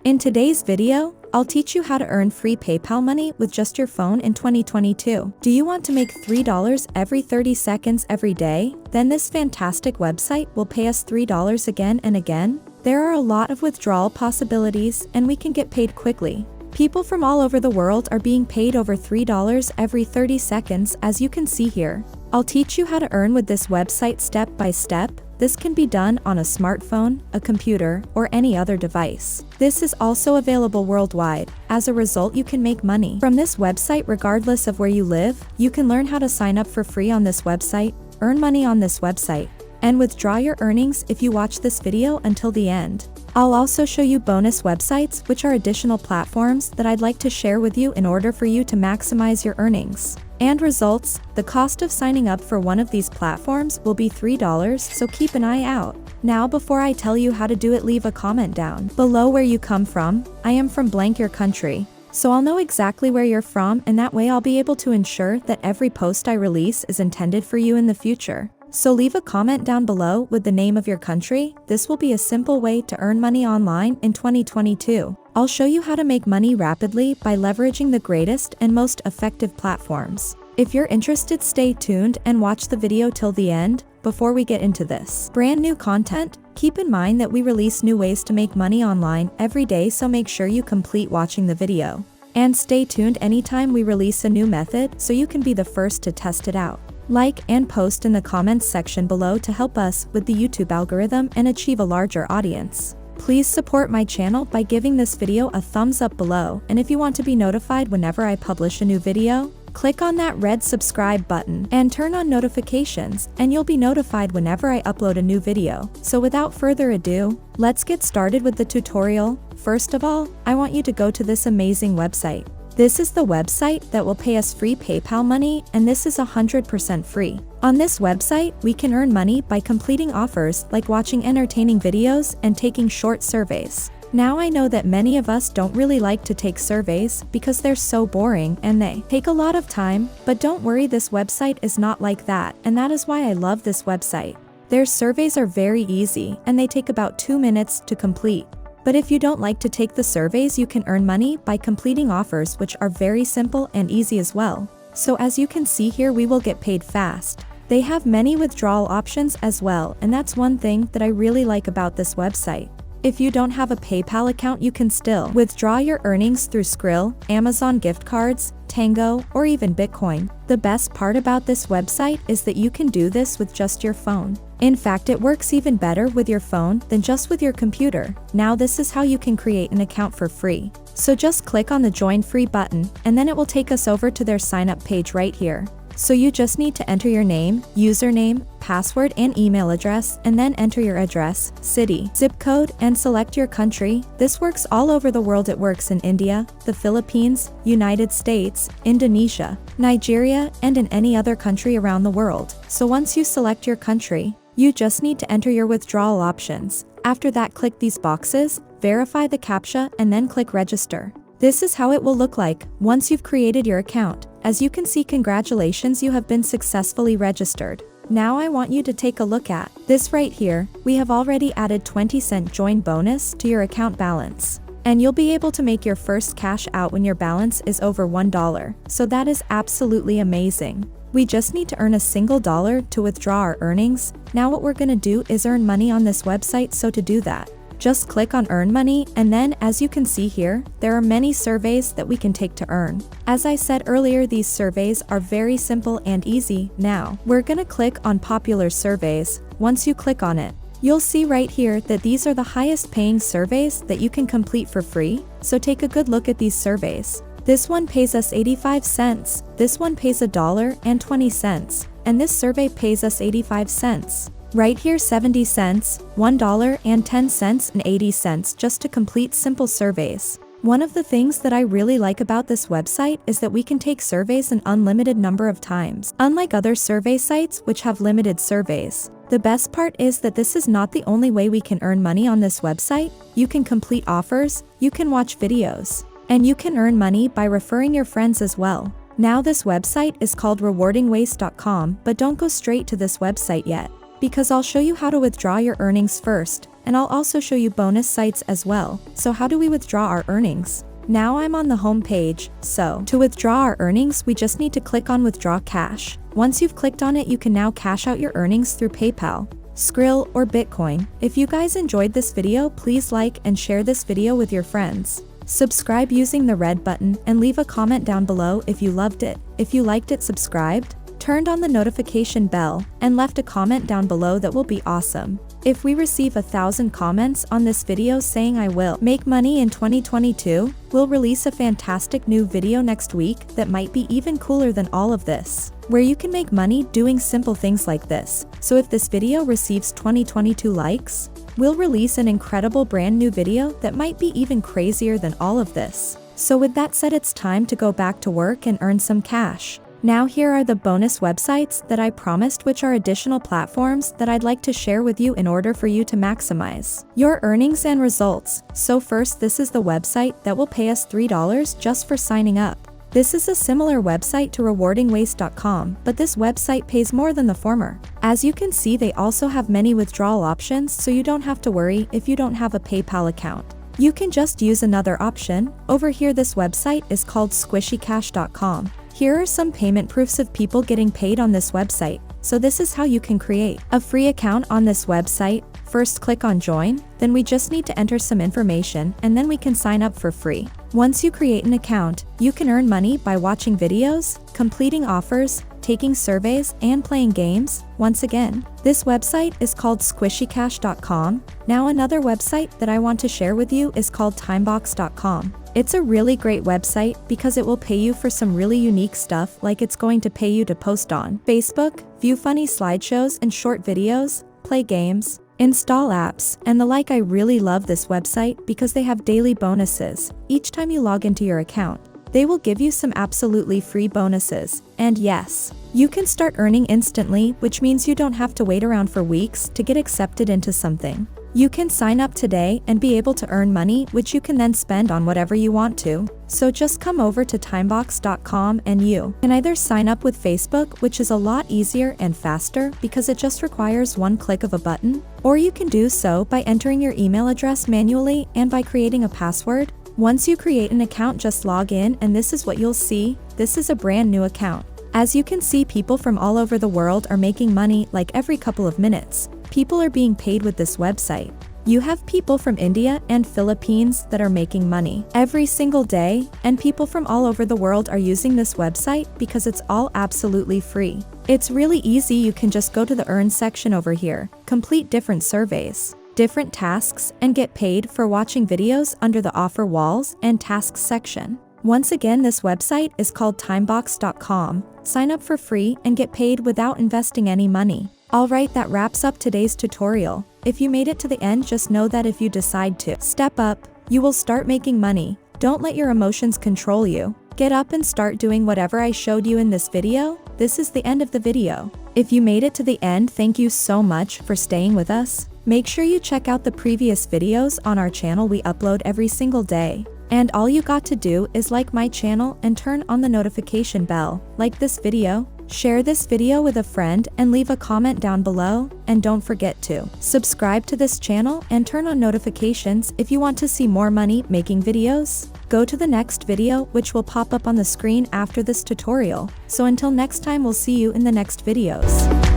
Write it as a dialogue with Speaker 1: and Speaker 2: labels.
Speaker 1: In today's video, I'll teach you how to earn free PayPal money with just your phone in 2022. Do you want to make $3 every 30 seconds every day? Then this fantastic website will pay us $3 again and again. There are a lot of withdrawal possibilities, and we can get paid quickly. People from all over the world are being paid over $3 every 30 seconds, as you can see here. I'll teach you how to earn with this website step by step. This can be done on a smartphone, a computer, or any other device. This is also available worldwide. As a result, you can make money from this website regardless of where you live. You can learn how to sign up for free on this website, earn money on this website, and withdraw your earnings if you watch this video until the end. I'll also show you bonus websites, which are additional platforms that I'd like to share with you in order for you to maximize your earnings and results. The cost of signing up for one of these platforms will be $3, so keep an eye out. Now, before I tell you how to do it, leave a comment down below where you come from. I am from blank your country, so I'll know exactly where you're from, and that way I'll be able to ensure that every post I release is intended for you in the future. So leave a comment down below with the name of your country. This will be a simple way to earn money online in 2022. I'll show you how to make money rapidly by leveraging the greatest and most effective platforms. If you're interested, stay tuned and watch the video till the end. Before we get into this brand new content, keep in mind that we release new ways to make money online every day, so make sure you complete watching the video. And stay tuned anytime we release a new method so you can be the first to test it out. Like and post in the comments section below to help us with the YouTube algorithm and achieve a larger audience. Please support my channel by giving this video a thumbs up below, and if you want to be notified whenever I publish a new video, click on that red subscribe button and turn on notifications, and you'll be notified whenever I upload a new video. So without further ado, let's get started with the tutorial. First of all, I want you to go to this amazing website. This is the website that will pay us free PayPal money, and this is 100% free. On this website, we can earn money by completing offers like watching entertaining videos and taking short surveys. Now, I know that many of us don't really like to take surveys because they're so boring and they take a lot of time, but don't worry, this website is not like that, and that is why I love this website. Their surveys are very easy and they take about 2 minutes to complete. But if you don't like to take the surveys, you can earn money by completing offers, which are very simple and easy as well. So as you can see here, we will get paid fast. They have many withdrawal options as well, and that's one thing that I really like about this website. If you don't have a PayPal account, you can still withdraw your earnings through Skrill, Amazon gift cards, Tango, or even Bitcoin. The best part about this website is that you can do this with just your phone. In fact, it works even better with your phone than just with your computer. Now, this is how you can create an account for free. So just click on the Join Free button, and then it will take us over to their sign up page right here. So you just need to enter your name, username, password, and email address, and then enter your address, city, zip code, and select your country. This works all over the world. It works in India, the Philippines, United States, Indonesia, Nigeria, and in any other country around the world. So once you select your country, you just need to enter your withdrawal options. After that, click these boxes, verify the CAPTCHA, and then click register. This is how it will look like once you've created your account. As you can see, congratulations, you have been successfully registered. Now I want you to take a look at this right here. We have already added 20-cent join bonus to your account balance, and you'll be able to make your first cash out when your balance is over $1. So that is absolutely amazing. We just need to earn a single dollar to withdraw our earnings. Now what we're gonna do is earn money on this website. So to do that, just click on earn money, and then as you can see here, there are many surveys that we can take to earn. As I said earlier, these surveys are very simple and easy. Now, we're gonna click on popular surveys. Once you click on it, you'll see right here that these are the highest paying surveys that you can complete for free. So take a good look at these surveys. This one pays us 85 cents, this one pays $1.20, and this survey pays us 85 cents. Right here, 70 cents, $1.10, and 80 cents just to complete simple surveys. One of the things that I really like about this website is that we can take surveys an unlimited number of times, unlike other survey sites which have limited surveys. The best part is that this is not the only way we can earn money on this website. You can complete offers, you can watch videos, and you can earn money by referring your friends as well. Now, this website is called rewardingways.com, but don't go straight to this website yet. because I'll show you how to withdraw your earnings first, and I'll also show you bonus sites as well. So how do we withdraw our earnings? Now I'm on the home page, so to withdraw our earnings, we just need to click on Withdraw Cash. Once you've clicked on it, you can now cash out your earnings through PayPal, Skrill, or Bitcoin. If you guys enjoyed this video, please like and share this video with your friends. Subscribe using the red button and leave a comment down below if you loved it. If you liked it, subscribed, turned on the notification bell, and left a comment down below, that will be awesome. If we receive 1,000 comments on this video saying I will make money in 2022, we'll release a fantastic new video next week that might be even cooler than all of this, where you can make money doing simple things like this. So if this video receives 2022 likes, we'll release an incredible brand new video that might be even crazier than all of this. So with that said, it's time to go back to work and earn some cash. Now here are the bonus websites that I promised, which are additional platforms that I'd like to share with you in order for you to maximize your earnings and results. So first, this is the website that will pay us $3 just for signing up. This is a similar website to rewardingwaste.com, but this website pays more than the former. As you can see, they also have many withdrawal options, so you don't have to worry if you don't have a PayPal account. You can just use another option. Over here, this website is called squishycash.com. Here are some payment proofs of people getting paid on this website. So this is how you can create a free account on this website. First, click on join, then we just need to enter some information and then we can sign up for free. Once you create an account, you can earn money by watching videos, completing offers, taking surveys, and playing games. Once again, this website is called squishycash.com. Now another website that I want to share with you is called timebox.com. It's a really great website because it will pay you for some really unique stuff, like it's going to pay you to post on Facebook, view funny slideshows and short videos, play games, install apps, and the like. I really love this website because they have daily bonuses. Each time you log into your account, they will give you some absolutely free bonuses. And yes, you can start earning instantly, which means you don't have to wait around for weeks to get accepted into something. You can sign up today and be able to earn money, which you can then spend on whatever you want to. So just come over to timebox.com and you can either sign up with Facebook, which is a lot easier and faster because it just requires one click of a button, or you can do so by entering your email address manually and by creating a password. Once you create an account, just log in and this is what you'll see. This is a brand new account. As you can see, people from all over the world are making money like every couple of minutes. People are being paid with this website. You have people from India and Philippines that are making money every single day, and people from all over the world are using this website because it's all absolutely free. It's really easy. You can just go to the earn section over here, complete different surveys, different tasks, and get paid for watching videos under the offer walls and tasks section. Once again, this website is called timebox.com. Sign up for free and get paid without investing any money. Alright, that wraps up today's tutorial. If you made it to the end, just know that if you decide to step up, you will start making money. Don't let your emotions control you. Get up and start doing whatever I showed you in this video. This is the end of the video. If you made it to the end, thank you so much for staying with us. Make sure you check out the previous videos on our channel. We upload every single day. And all you got to do is like my channel and turn on the notification bell. Like this video, share this video with a friend, and leave a comment down below. And don't forget to subscribe to this channel and turn on notifications if you want to see more money making videos. Go to the next video, which will pop up on the screen after this tutorial. So until next time, we'll see you in the next videos.